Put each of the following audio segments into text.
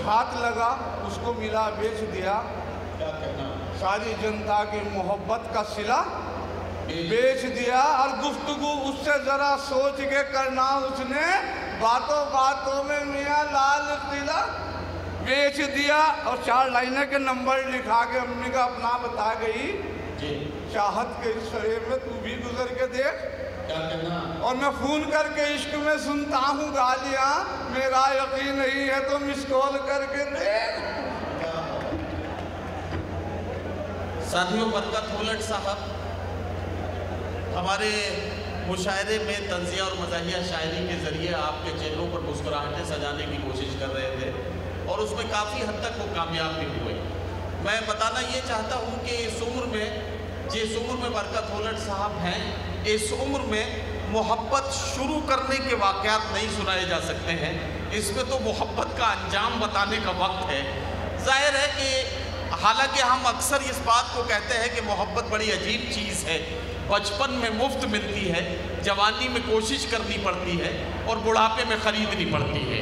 हाथ लगा, उसको मिला, बेच दिया। क्या कहना? सारी जनता की मोहब्बत का सिला बेच दिया। और गुफ्तगू उससे ज़रा सोच के करना उसने, बातों बातों में मियाँ लाल किला बेच दिया। और 4 लाइनें के नंबर लिखा के अम्मी का अपना बता गई, चाहत के इस शरे में तू भी गुजर के देख। क्या कहना? और मैं फ़ोन करके इश्क में सुनता हूँ गालियाँ, मेरा यकीन नहीं है तो मिस कॉल करके देख। साथियों, बरकत उलट साहब हमारे मुशायरे में तंज़िया और मज़ाहिया शायरी के ज़रिए आपके चेहरों पर मुस्कुराहटें सजाने की कोशिश कर रहे थे और उसमें काफ़ी हद तक वो कामयाब भी हुए। मैं बताना ये चाहता हूँ कि इस उम्र में बरकत उलट साहब हैं, इस उम्र में मोहब्बत शुरू करने के वाक़यात नहीं सुनाए जा सकते हैं। इसमें तो मोहब्बत का अंजाम बताने का वक्त है। जाहिर है कि हालांकि हम अक्सर इस बात को कहते हैं कि मोहब्बत बड़ी अजीब चीज़ है, बचपन में मुफ्त मिलती है, जवानी में कोशिश करनी पड़ती है और बुढ़ापे में ख़रीदनी पड़ती है।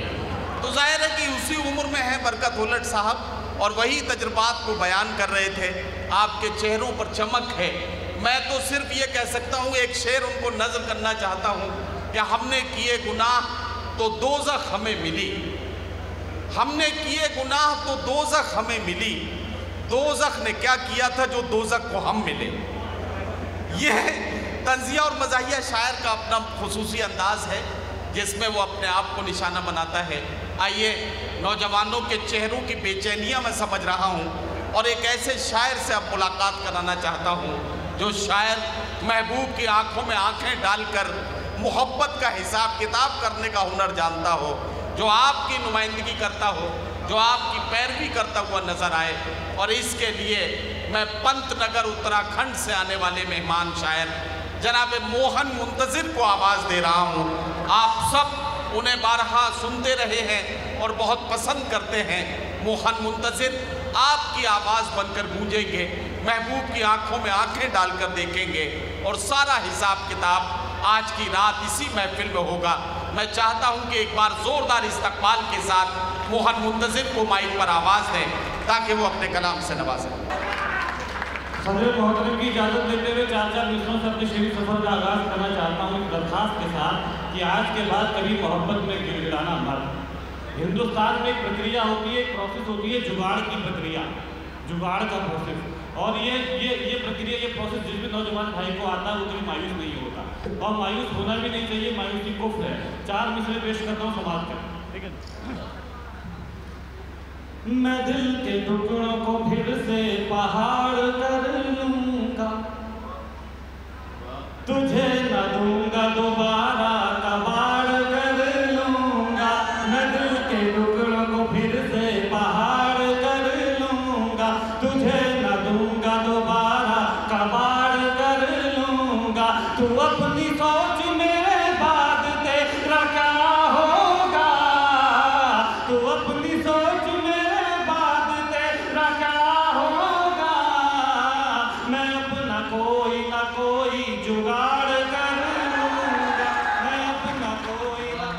तो जाहिर है कि उसी उम्र में है बरकत उलट साहब और वही तजुर्बात को बयान कर रहे थे। आपके चेहरों पर चमक है। मैं तो सिर्फ ये कह सकता हूँ, एक शेर उनको नज़र करना चाहता हूँ कि हमने किए गुनाह तो दोज़ख हमें मिली, हमने किए गुनाह तो दोज़ख हमें मिली, दोज़ख ने क्या किया था जो दोज़ख को हम मिले। यह तंज़िया और मज़ाहिया शायर का अपना खुसूसी अंदाज़ है जिसमें वो अपने आप को निशाना बनाता है। आइए, नौजवानों के चेहरों की बेचैनियाँ मैं समझ रहा हूँ और एक ऐसे शायर से अब मुलाकात कराना चाहता हूँ जो शायर महबूब की आंखों में आंखें डालकर मोहब्बत का हिसाब किताब करने का हुनर जानता हो, जो आपकी नुमाइंदगी करता हो, जो आपकी पैरवी करता हुआ नजर आए। और इसके लिए मैं पंतनगर उत्तराखंड से आने वाले मेहमान शायर जनाब मोहन मुंतज़िर को आवाज़ दे रहा हूँ। आप सब उन्हें बारहा सुनते रहे हैं और बहुत पसंद करते हैं। मोहन मुंतज़िर आपकी आवाज़ बनकर गूंजेंगे, महबूब की आंखों में आंखें डालकर देखेंगे और सारा हिसाब किताब आज की रात इसी महफिल में होगा। मैं चाहता हूं कि एक बार ज़ोरदार इस्तकबाल के साथ मोहन मुंतज़िर को माइक पर आवाज़ दें ताकि वो अपने कलाम से नवाजें। सदर मोहतरम की इजाज़त देते हुए 4 मिसरों से अपने शेरी सफ़र का आगाज़ करना चाहता हूँ इस दरख्वास्त के साथ कि आज के बाद कभी मोहब्बत में गिड़गिड़ाना मत। हिंदुस्तान में एक प्रक्रिया होती है, एक प्रोसेस होती है, जुगाड़ की प्रक्रिया, जुगाड़ का प्रोसेस। और ये प्रक्रिया, ये प्रोसेस जिसमें नौजवान भाई को आता है वो कभी मायूस नहीं होता और मायूस होना भी नहीं चाहिए, मायूसी कुफ्र है। 4 मिसरे पेश करता हूँ, समाप्त कर, ठीक है। मैं दिल के टुकड़ों को फिर से पहाड़ कर लूंगा, तुझे न दूंगा दोबारा कबाड़ कर लूंगा। मैं दिल के टुकड़ों को फिर से पहाड़ कर लूंगा, तुझे न दूंगा दोबारा कबाड़ कर लूंगा। तू अपनी सोच मेरे बाद तेरा क्या होगा, तू अपनी सोच मेरे बाद तेरा क्या होगा। मैं अपना कोई ना कोई जुगाड़ कर लूंगा, मैं अपना कोई ना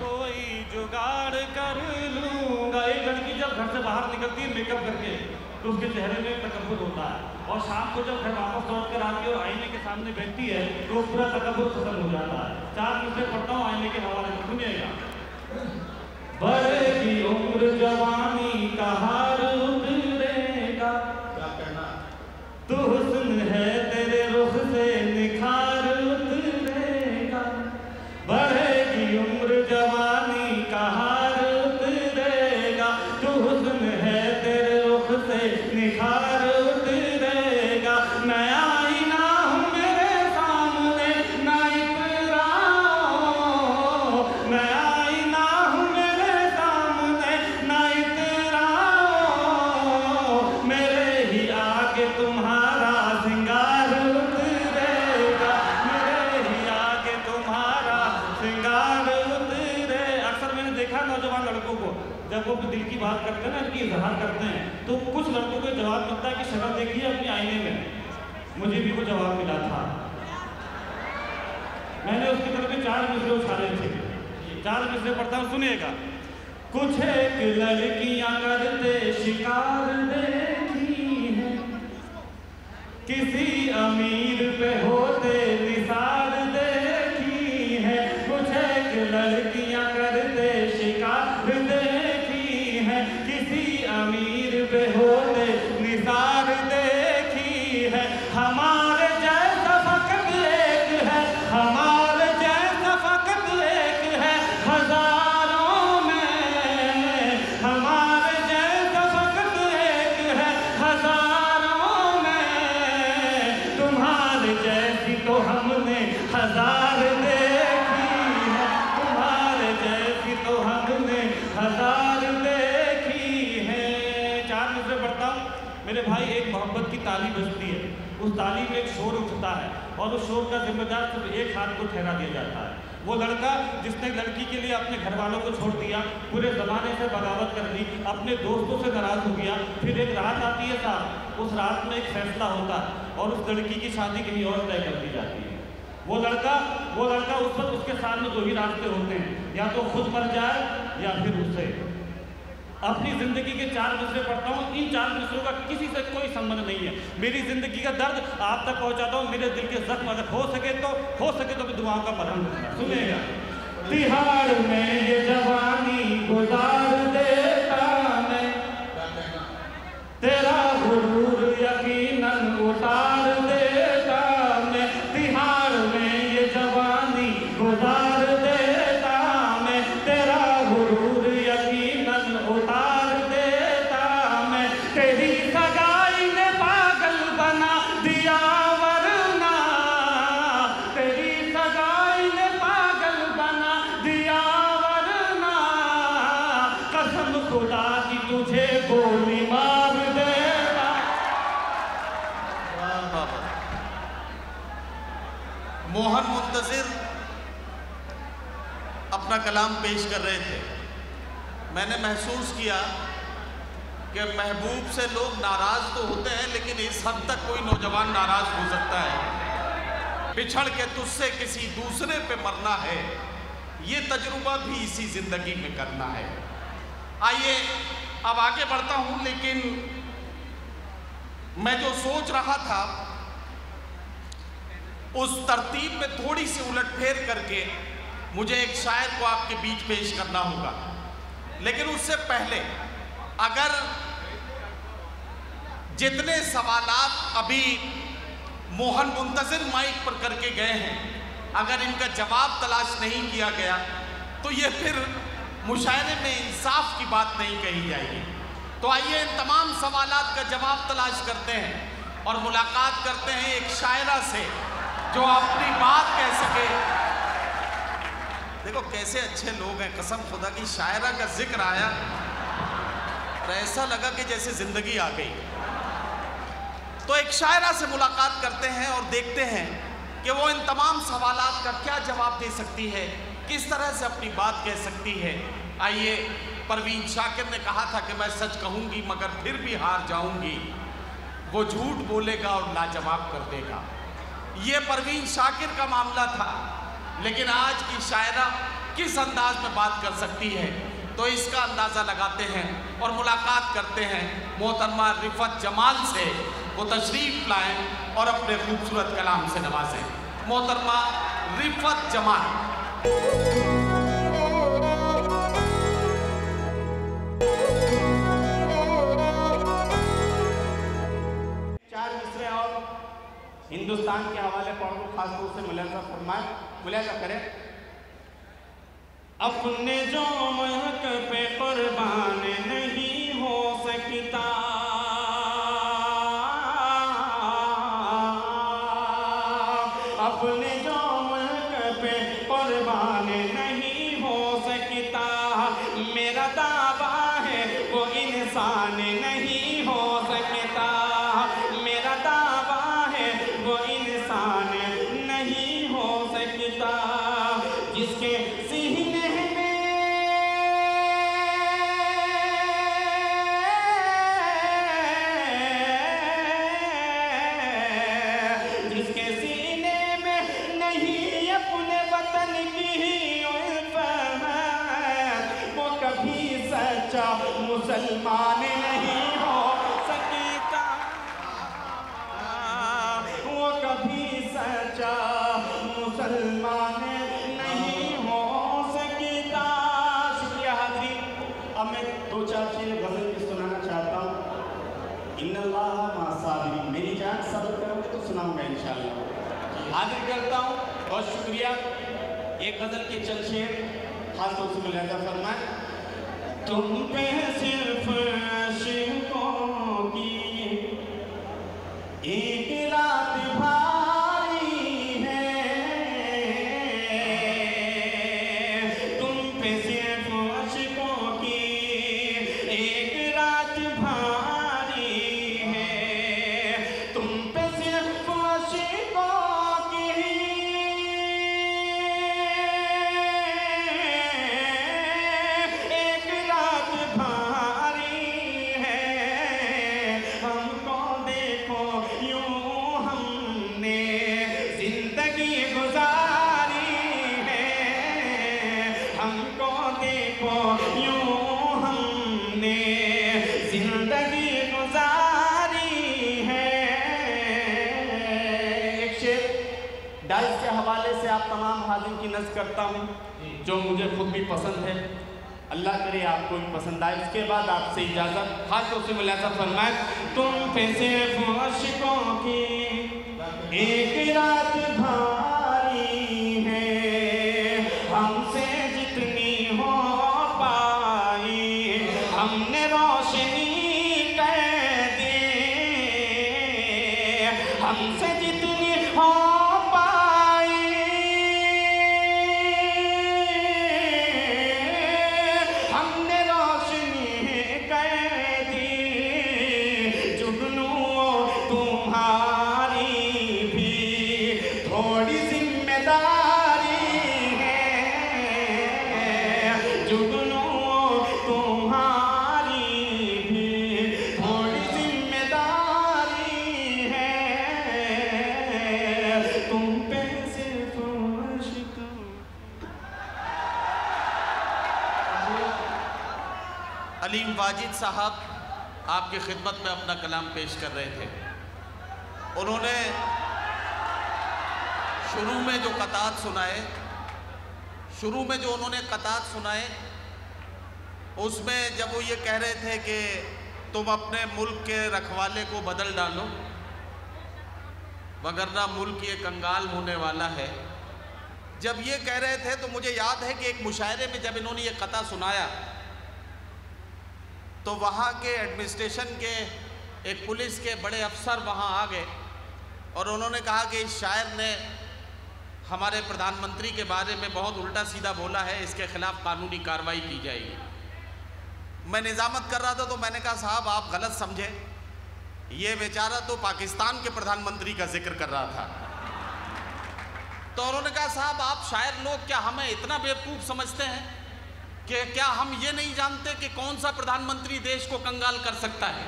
कोई जुगाड़ कर लूंगा। एक लड़की जब घर से बाहर निकलती है मेकअप करके तो उसके चेहरे में तकब्बुर होता है और शाम को जब घर वापस लौट कर आती है और आईने के सामने बैठती है तो पूरा तकब्बुर खत्म हो जाता है। 4 मिसरे पढ़ता हूँ आईने के हवाले से, सुनिएगा। बढ़ेगी उम्र जवानी का हार उतरेगा, तू हुस्न है तेरे रुख से निखार उतरेगा। बढ़ेगी उम्र जवानी का हार उतरेगा, तू हुस्न है तेरे रुख से निखार उतरेगा। मैं आईना हूँ मेरे सामने ना इतराओ, मैं आईना हूँ मेरे सामने ना इतराओ। मेरे ही आगे तुम्हारा सिंगार उतरेगा, मेरे ही आगे तुम्हारा सिंगार उतरे। अक्सर मैंने देखा नौजवान लड़कों को जब वो दिल की बात करते हैं ना, इनकी इजहार करते हैं, तो कुछ लड़कों को जवाब मिलता है कि शक्ल देखिए अपनी आईने में। मुझे भी वो जवाब मिला था, मैंने उसकी तरफ 4 मिसरे उछाले थे। 4 मिसरे पढ़ता हूँ, सुनिएगा। कुछ एक लड़कियां करते शिकार देखी है, किसी अमीर पे होते निसार देखी है। कुछ एक लड़कियां करते शिकार देखी है, किसी अमीर पे होते निसार देखी है। हमारे जैसा फकत एक है, हमारे जैसा फकत एक है हजारों में, हमारे जैसा फकत एक है हजारों में। तुम्हारे जैसी तो हमने हजार देखी है, तुम्हारे जैसी तो हमने हजार देखी है। चार मिसरे पढ़ता हूँ। मेरे भाई, एक मोहब्बत की ताली बजती है, उस ताली में एक शोर उठता है और उस शोर का जिम्मेदार सिर्फ एक हाथ को ठहरा दिया जाता है। वो लड़का जिसने लड़की के लिए अपने घर वालों को छोड़ दिया, पूरे ज़माने से बगावत कर ली, अपने दोस्तों से नाराज़ हो गया, फिर एक रात आती है साहब, उस रात में एक फैसला होता है और उस लड़की की शादी कहीं और तय कर दी जाती है। वो लड़का उस वक्त उसके सामने दो ही रास्ते होते हैं, या तो खुद मर जाए या फिर उससे। अपनी जिंदगी के चार मिसरे पढ़ता हूँ। इन चार मिसरों का किसी से कोई संबंध नहीं है। मेरी जिंदगी का दर्द आप तक पहुँचाता हूँ, मेरे दिल के जख्म अगर हो सके तो मैं दुआओं का मरहम दूंगा। सुनेगा। तिहाड़ में ये जवानी गुजार देता मैं, तेरा गुरूर यकीनन उतार देता मैं। तिहाड़ में ये जवानी गुजार देता मैं, तेरा गुरूर यकीनन उतार देता मैं। तेरी सगाई ने पागल बना दिया वरना, तेरी सगाई ने पागल बना दिया वरना। कसम खुदा की तुझे गोली मार देता। मोहन मुंतजिर अपना कलाम पेश कर रहे थे। मैंने महसूस किया कि महबूब से लोग नाराज तो होते हैं, लेकिन इस हद तक कोई नौजवान नाराज हो सकता है। बिछड़ के तुझसे किसी दूसरे पे मरना है, ये तजुर्बा भी इसी जिंदगी में करना है। आइए अब आगे बढ़ता हूं, लेकिन मैं जो सोच रहा था उस तरतीब में थोड़ी सी उलटफेर करके मुझे एक शायर को आपके बीच पेश करना होगा। लेकिन उससे पहले अगर जितने सवालात अभी मोहन मुंतजिर माइक पर करके गए हैं, अगर इनका जवाब तलाश नहीं किया गया तो ये फिर मुशायरे में इंसाफ की बात नहीं कही जाएगी। तो आइए इन तमाम सवालात का जवाब तलाश करते हैं और मुलाकात करते हैं एक शायरा से जो अपनी बात कह सके। देखो कैसे अच्छे लोग हैं, कसम खुदा की। शायरा का जिक्र आया तो ऐसा लगा कि जैसे जिंदगी आ गई। तो एक शायरा से मुलाकात करते हैं और देखते हैं कि वो इन तमाम सवालात का क्या जवाब दे सकती है, किस तरह से अपनी बात कह सकती है। आइए, परवीन शाकिर ने कहा था कि मैं सच कहूंगी मगर फिर भी हार जाऊंगी, वो झूठ बोलेगा और लाजवाब कर देगा। ये परवीन शाकिर का मामला था, लेकिन आज की शायरा किस अंदाज में बात कर सकती है, तो इसका अंदाज़ा लगाते हैं और मुलाकात करते हैं मोहतरमा रिफत जमाल से। वो तशरीफ लाएं और अपने खूबसूरत कलाम से नवाजें। मोहतरमा रिफत जमाल। चार मिसरे और हिंदुस्तान के हवाले पढ़ को खास तौर से मुलाजा फरमाए, मुलाजा करें। अपने जो महक पे कुर्बान नहीं हो सकता, अपने जो महक पे कुर्बान नहीं हो सकता। मेरा दावा है वो इंसान नहीं हो सकता, मेरा दावा है वो इंसान नहीं हो सकता। जिसके सीने में, जिसके सीने में नहीं अपने वतन की मुसलमान नहीं हो सकता, वो कभी सच्चा मुसलमान नहीं हो सकता। शुक्रिया हाज़रीन। अब मैं 2-4 चीज़ें गज़ल की सुनाना चाहता हूँ। इन्नल्लाह मासाबिरीन, मेरी जान सब्र करोगे तो सुनाऊंगा इंशाअल्लाह। हाजिर करता हूँ, बहुत शुक्रिया। एक गज़ल के चंद शेर खास तौर से मुलाहिज़ा फरमाएं। तुम पे सिर्फ आशिकों की एक रात भारी है, तुम पे सिर्फ आशिकों की एक रात भारी है, तुम पे सिर्फ आशिकों की एक रात भारी है। हमको देखो यूं हमने जिंदगी गुजारी है, हमको देखो यूं हमने जिंदगी गुजारी है। एक शेर डाइस के हवाले से आप तमाम हाजिर की नज़्म करता हूँ, जो मुझे खुद भी पसंद है। अल्लाह करे आपको भी पसंद आए। इसके बाद आपसे इजाज़त। खास तौर से मुलाहिज़ा फरमाएं। तुम पे सिर्फ आशिकों की एक रात भारी है, हमसे जितनी हो पाई हमने रोशनी कर दी, हमसे जितनी हो पाई हमने रोशनी कर दी। जुगनू तुम्हारी भी थोड़ी जिम्मेदारी है, जुगनू तुम्हारी भी थोड़ी जिम्मेदारी है, तुम पे सिर्फ आशिकों। अलीम वाजिद साहब आपकी खिदमत में अपना कलाम पेश कर रहे थे। उन्होंने शुरू में जो कतात सुनाए, उसमें जब वो ये कह रहे थे कि तुम अपने मुल्क के रखवाले को बदल डालो वगरना मुल्क ये कंगाल होने वाला है, जब ये कह रहे थे तो मुझे याद है कि एक मुशायरे में जब इन्होंने ये कता सुनाया तो वहाँ के एडमिनिस्ट्रेशन के एक पुलिस के बड़े अफसर वहाँ आ गए और उन्होंने कहा कि इस शायर ने हमारे प्रधानमंत्री के बारे में बहुत उल्टा सीधा बोला है, इसके खिलाफ कानूनी कार्रवाई की जाएगी। मैं निजामत कर रहा था तो मैंने कहा साहब आप गलत समझे, ये बेचारा तो पाकिस्तान के प्रधानमंत्री का जिक्र कर रहा था। तो उन्होंने कहा साहब आप शायर लोग क्या हमें इतना बेवकूफ़ समझते हैं कि क्या हम ये नहीं जानते कि कौन सा प्रधानमंत्री देश को कंगाल कर सकता है।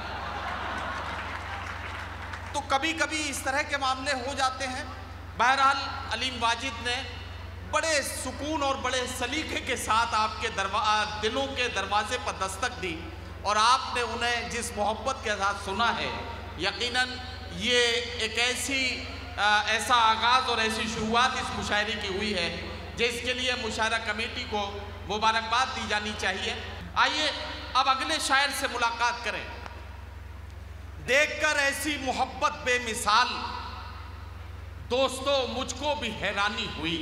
तो कभी कभी इस तरह के मामले हो जाते हैं। बहरहाल अलीम वाजिद ने बड़े सुकून और बड़े सलीके के साथ आपके दिलों के दरवाजे पर दस्तक दी और आपने उन्हें जिस मोहब्बत के साथ सुना है, यकीनन ये एक ऐसा आगाज़ और ऐसी शुरुआत इस मुशायरे की हुई है जिसके लिए मुशायरा कमेटी को मुबारकबाद दी जानी चाहिए। आइए अब अगले शायर से मुलाकात करें। देखकर ऐसी मोहब्बत बेमिसाल दोस्तों मुझको भी हैरानी हुई,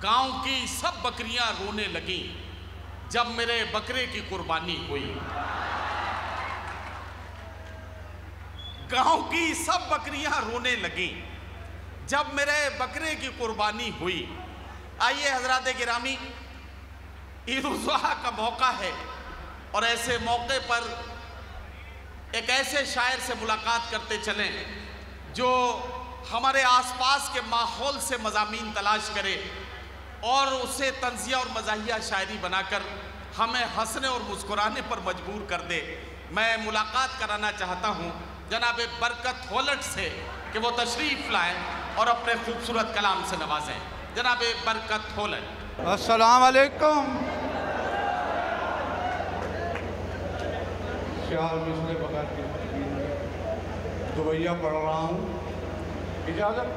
गांव की सब बकरियां रोने लगी जब मेरे बकरे की कुर्बानी हुई। गांव की सब बकरियां रोने लगी जब मेरे बकरे की कुर्बानी हुई। आइए हजरात गिरामी, ईद उल ज़ुहा का मौका है और ऐसे मौके पर एक ऐसे शायर से मुलाकात करते चलें जो हमारे आसपास के माहौल से मज़ामीन तलाश करे और उसे तंज़िया और मज़ाहिया शायरी बनाकर हमें हंसने और मुस्कुराने पर मजबूर कर दे। मैं मुलाकात कराना चाहता हूँ जनाब बरकत होलट से कि वो तशरीफ़ लाएं और अपने खूबसूरत कलाम से नवाजें। जनाब बरकत होलट। अस्सलाम वालेकुम। 4 मिसरे बगैर की दुबैया पढ़ रहा हूँ। इजाज़त।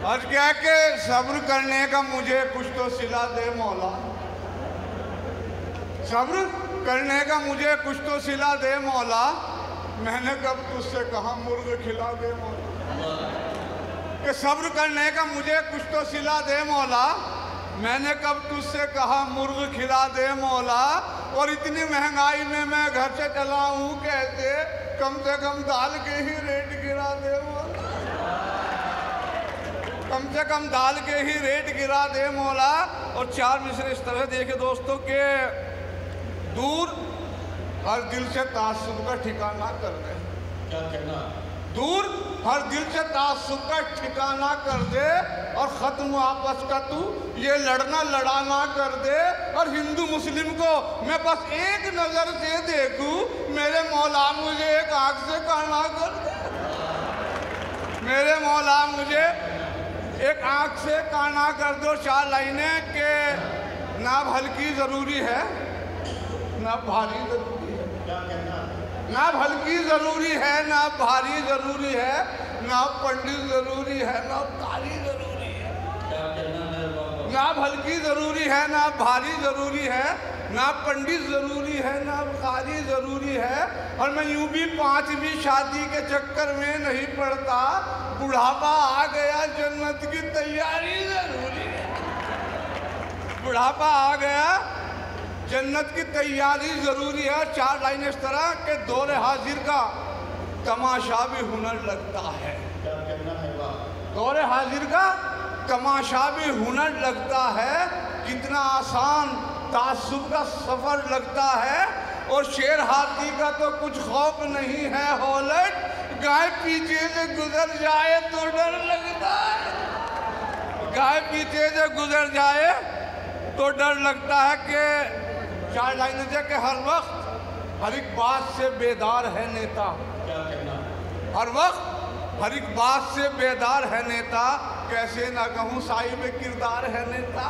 आज क्या कि सब्र करने का मुझे कुछ तो सिला दे मौला, सब्र करने का मुझे कुछ तो सिला दे मौला, मैंने कब तुझसे कहा मुर्ग खिला दे मौला। कि सब्र करने का मुझे कुछ तो सिला दे मौला, मैंने कब तुझसे कहा मुर्ग खिला दे मौला। और इतनी महंगाई में मैं घर से चला हूँ कैसे, कम से कम दाल के ही रेट गिरा दे मौला, कम से कम दाल के ही रेट गिरा दे मौला। और 4 मिसरे इस तरह देखे दोस्तों के दूर हर दिल से तासुब का ठिकाना कर दे। क्या कहना? दूर हर दिल से तासुब का ठिकाना कर दे, और ख़त्म आपस का तू ये लड़ना लड़ाना कर दे। और हिंदू मुस्लिम को मैं बस एक नज़र से देखूं, मेरे मौला मुझे एक आँख से काना कर दे, मेरे मौला मुझे एक आँख से काना कर दो। 4 लाइनें के ना हल्की ज़रूरी है ना भारी ज़रूरी है। क्या कहना? ना हल्की ज़रूरी है ना भारी ज़रूरी है, ना पंडित ज़रूरी है ना कारी ज़रूरी है। क्या कहना है बाबा? ना हल्की ज़रूरी है ना भारी ज़रूरी है, ना पंडित ज़रूरी है ना कारी ज़रूरी है। और मैं यूं भी 5वीं शादी के चक्कर में नहीं पड़ता, बुढ़ापा आ गया जन्नत की तैयारी ज़रूरी है, बुढ़ापा आ गया जन्नत की तैयारी ज़रूरी है। 4 लाइनें इस तरह के दौरे हाजिर का तमाशा भी हुनर लगता है। क्या कहना है बाबा? दौरे हाजिर का तमाशा भी हुनर लगता है, कितना आसान तासुब का सफ़र लगता है। और शेर हाथी का तो कुछ खौफ नहीं है हौलट, गाय पीछे से गुजर जाए तो डर लगता है, गाय पीछे से गुजर जाए तो डर लगता है। कि 4 लाइनें है कि हर वक्त हर एक बात से बेदार है नेता। क्या कहना? हर वक्त हर एक बात से बेदार है नेता, कैसे ना कहूँ साहिब किरदार है नेता।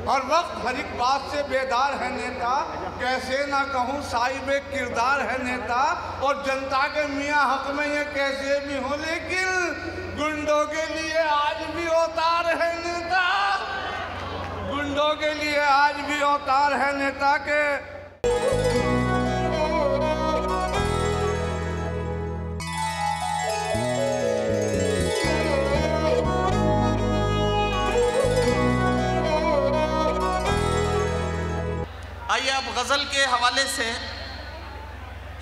हर वक्त हर एक बात से बेदार है नेता, कैसे ना कहूँ साहिब किरदार है नेता। और जनता के मियाँ हक में ये कैसे भी हो, लेकिन गुंडों के लिए आज भी अवतार है नेता, गुंडों के लिए आज भी अवतार है नेता के। आइए अब गज़ल के हवाले से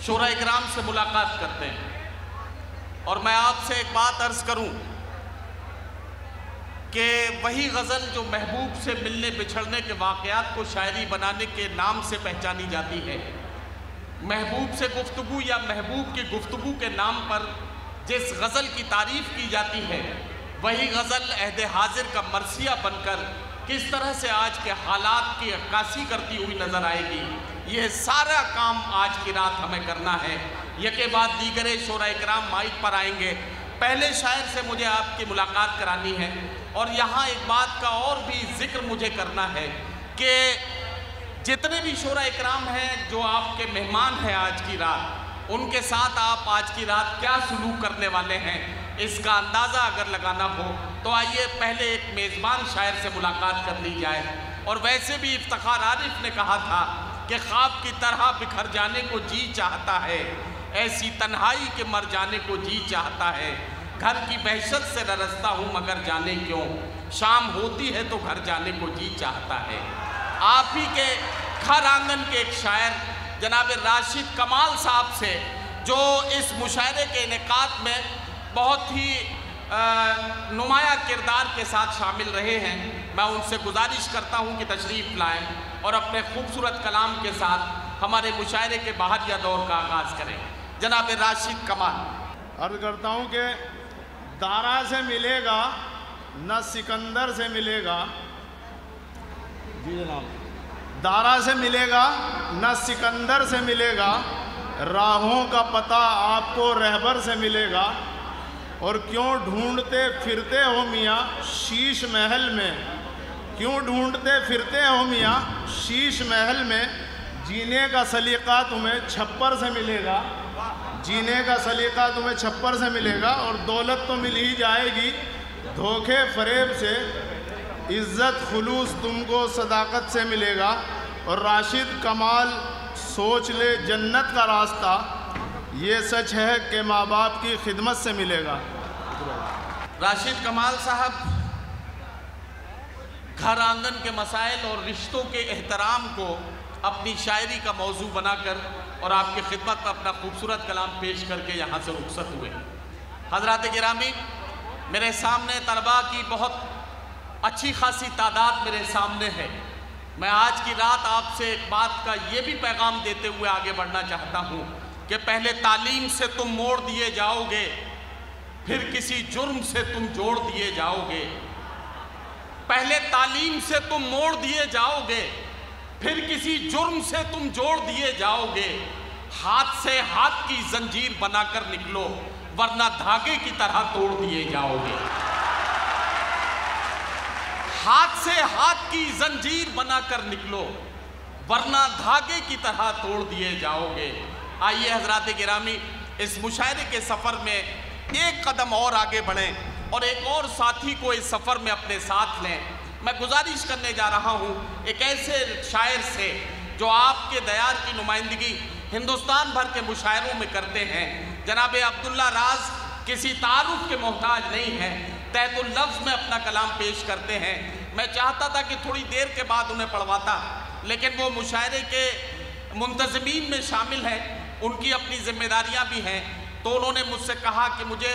शोरा इकराम से मुलाकात करते हैं। और मैं आपसे एक बात अर्ज़ करूं कि वही गज़ल जो महबूब से मिलने बिछड़ने के वाक़यात को शायरी बनाने के नाम से पहचानी जाती है, महबूब से गुफ्तगू या महबूब की गुफ्तगू के नाम पर जिस गज़ल की तारीफ़ की जाती है, वही गज़ल अहद हाजिर का मरसिया बनकर किस तरह से आज के हालात की अक्कासी करती हुई नज़र आएगी। यह सारा काम आज की रात हमें करना है। यके बाद दीगरे शोरा इकराम माइक पर आएंगे। पहले शायर से मुझे आपकी मुलाकात करानी है। और यहाँ एक बात का और भी जिक्र मुझे करना है कि जितने भी शोरा इकराम हैं जो आपके मेहमान हैं आज की रात, उनके साथ आप आज की रात क्या सलूक करने वाले हैं, इसका अंदाज़ा अगर लगाना हो तो आइए पहले एक मेज़बान शायर से मुलाकात कर ली जाए। और वैसे भी इफ्तिखार आरिफ ने कहा था कि ख्वाब की तरह बिखर जाने को जी चाहता है, ऐसी तन्हाई के मर जाने को जी चाहता है। घर की वहशत से ररसता हूँ मगर जाने क्यों, शाम होती है तो घर जाने को जी चाहता है। आप ही के घर आंगन के एक शायर जनाब राशिद कमाल साहब से, जो इस मुशायरे के इनेकाद में बहुत ही नुमाया किरदार के साथ शामिल रहे हैं, मैं उनसे गुजारिश करता हूं कि तशरीफ़ लाएं और अपने खूबसूरत कलाम के साथ हमारे मुशायरे के बहारिया दौर का आगाज़ करें। जनाब राशिद कमाल। अर्ज़ करता हूं कि दारा से मिलेगा न सिकंदर से मिलेगा, जी जनाब, दारा से मिलेगा न सिकंदर से मिलेगा, राहों का पता आपको रहबर से मिलेगा। और क्यों ढूंढते फिरते हो मियाँ शीश महल में, क्यों ढूंढते फिरते हो मियाँ शीश महल में, जीने का सलीका तुम्हें छप्पर से मिलेगा, जीने का सलीका तुम्हें छप्पर से मिलेगा, और दौलत तो मिल ही जाएगी धोखे फरेब से, इज़्ज़त खुलूस तुमको सदाकत से मिलेगा, और राशिद कमाल सोच ले जन्नत का रास्ता, ये सच है कि माँ बाप की खिदमत से मिलेगा। राशिद कमाल साहब घर आंगन के मसाइल और रिश्तों के एहतराम को अपनी शायरी का मौजू बनाकर और आपकी खिदमत में अपना खूबसूरत कलाम पेश करके यहाँ से रुखसत हुए। हज़रात गिरामी, मेरे सामने तलबा की बहुत अच्छी खासी तादाद मेरे सामने है। मैं आज की रात आपसे एक बात का ये भी पैगाम देते हुए आगे बढ़ना चाहता हूँ कि पहले तालीम से तुम मोड़ दिए जाओगे, फिर किसी जुर्म से तुम जोड़ दिए जाओगे। पहले तालीम से तुम मोड़ दिए जाओगे, फिर किसी जुर्म से तुम जोड़ दिए जाओगे। हाथ से हाथ की जंजीर बनाकर निकलो, वरना धागे की तरह तोड़ दिए जाओगे। हाथ से हाथ की जंजीर बनाकर निकलो, वरना धागे की तरह तोड़ दिए जाओगे। आइए हजरात गिरामी, इस मुशायरे के सफ़र में एक कदम और आगे बढ़ें और एक और साथी को इस सफ़र में अपने साथ लें। मैं गुजारिश करने जा रहा हूँ एक ऐसे शायर से जो आपके दयार की नुमाइंदगी हिंदुस्तान भर के मुशायरों में करते हैं। जनाब अब्दुल्ला राज किसी तारुफ के मोहताज नहीं हैं, तहतुल लफ्ज़ में अपना कलाम पेश करते हैं। मैं चाहता था कि थोड़ी देर के बाद उन्हें पढ़वाता, लेकिन वो मुशायरे के मुंतज़मीन में शामिल हैं, उनकी अपनी जिम्मेदारियां भी हैं, तो उन्होंने मुझसे कहा कि मुझे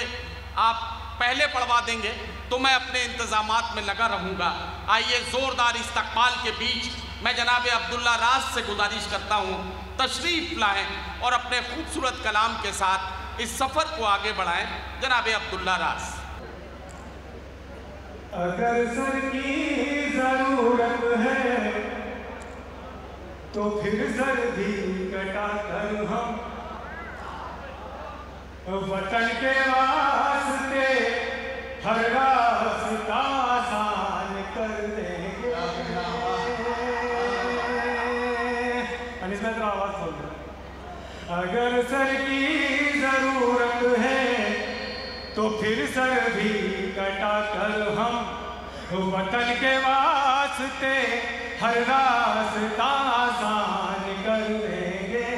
आप पहले पढ़वा देंगे तो मैं अपने इंतज़ामात में लगा रहूँगा। आइए ज़ोरदार इस्तक़बाल के बीच मैं जनाब अब्दुल्ला राज से गुजारिश करता हूँ तशरीफ़ लाएँ और अपने खूबसूरत कलाम के साथ इस सफ़र को आगे बढ़ाएँ। जनाब अब्दुल्ला राज। अगर सर की ज़रूरत है तो फिर सर भी कटा कर हम वतन के वास्ते हर रास्ता आसान कर देंगे। अनिस्मत आवाज खोल। अगर सर की जरूरत है तो फिर सर भी कटा कर हम वतन के वास्ते हर रास्ता आसान कर देंगे।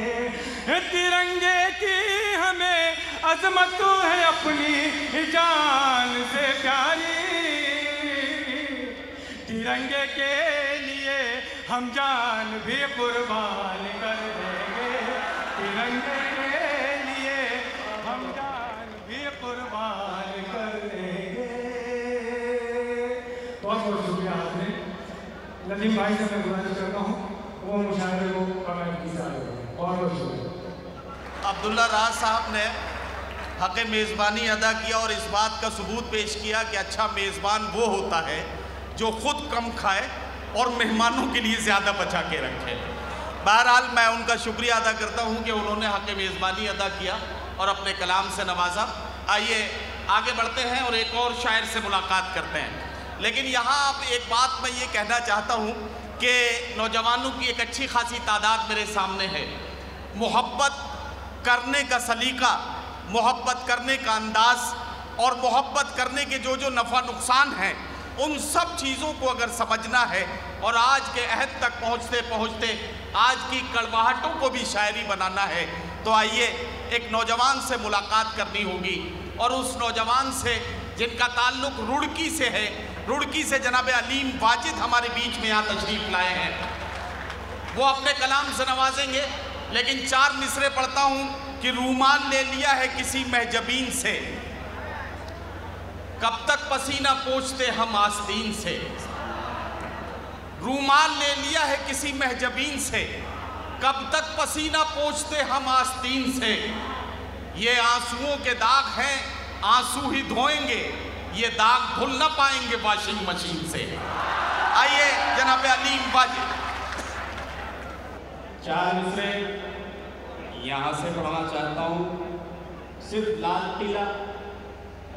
तिरंगे की हमें अजमत है अपनी जान से प्यारी, तिरंगे के लिए हम जान भी कुर्बान कर देंगे। तिरंगे के लिए हम जान भी कुर्बान कर देंगे। बहुत बहुत शुक्रिया आपने। नदीम भाई से मैं गुजारिश करता हूँ वो मुशायरे को कमेंट की जा रही है। बहुत बहुत शुक्रिया। अब्दुल्ला राज साहब ने हक़ मेज़बानी अदा किया और इस बात का सबूत पेश किया कि अच्छा मेज़बान वो होता है जो ख़ुद कम खाए और मेहमानों के लिए ज़्यादा बचा के रखे। बहरहाल मैं उनका शुक्रिया अदा करता हूँ कि उन्होंने हक़ मेज़बानी अदा किया और अपने कलाम से नवाजा। आइए आगे बढ़ते हैं और एक और शायर से मुलाकात करते हैं। लेकिन यहाँ आप एक बात मैं ये कहना चाहता हूँ कि नौजवानों की एक अच्छी खासी तादाद मेरे सामने है। मोहब्बत करने का सलीका, मोहब्बत करने का अंदाज़ और मोहब्बत करने के जो जो नफ़ा नुकसान हैं, उन सब चीज़ों को अगर समझना है और आज के अहद तक पहुँचते पहुँचते आज की कड़वाहटों को भी शायरी बनाना है, तो आइए एक नौजवान से मुलाकात करनी होगी। और उस नौजवान से जिनका ताल्लुक़ रुड़की से है, रुड़की से जनाब अलीम वाजिद हमारे बीच में यहाँ तशरीफ़ लाए हैं, वो अपने कलाम से नवाजेंगे। लेकिन 4 मिसरे पढ़ता हूँ कि रूमाल ले लिया है किसी महजबीन से, कब तक पसीना पोंछते हम आस्तीन से। रूमाल ले लिया है किसी महजबीन से, कब तक पसीना पोंछते हम आस्तीन से। ये आंसुओं के दाग हैं, आंसू ही धोएंगे, ये दाग धुल ना पाएंगे वॉशिंग मशीन से। आइए जनाब अलीम वाजिद। 4 मिसरे यहाँ से पढ़ना चाहता हूँ। सिर्फ लाल किला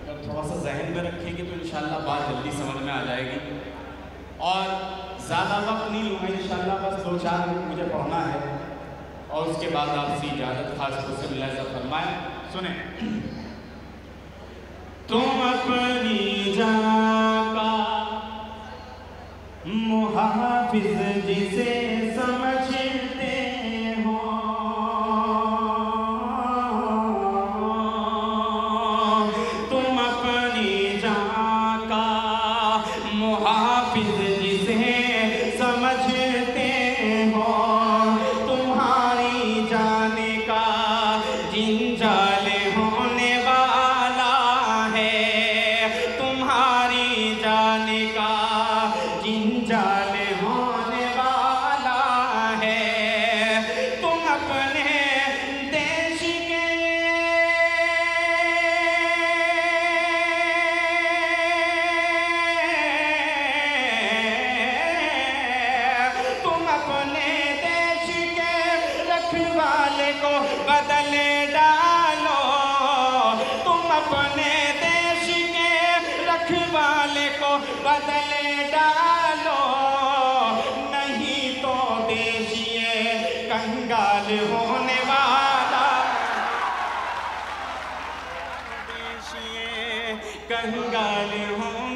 अगर थोड़ा सा जहन में रखेंगे तो इंशाल्लाह बात जल्दी समझ में आ जाएगी और ज़्यादा वक्त नहीं लूँगा इंशाल्लाह, बस 2-4 मिनट मुझे पढ़ना है। और उसके बाद आपसे इजाजत खास तौर से मुलाहिजा फरमाएं। सुने। तुम अपनी जान का मुहाफिज जिसे समझते हो, तुम अपनी जान का मुहाफिज जिसे समझते हो, तुम्हारी जान का जिंजाल होने वाला है, तुम्हारी जान का जिंजाल होने वाला है। तुम अपने देश के तुम अपने देश के रखवाले को बदल डालो, तुम अपने देश के रखवाले को बदल डालो, नहीं तो देश ये कंगाल होने वाला, देश ये कंगाल होने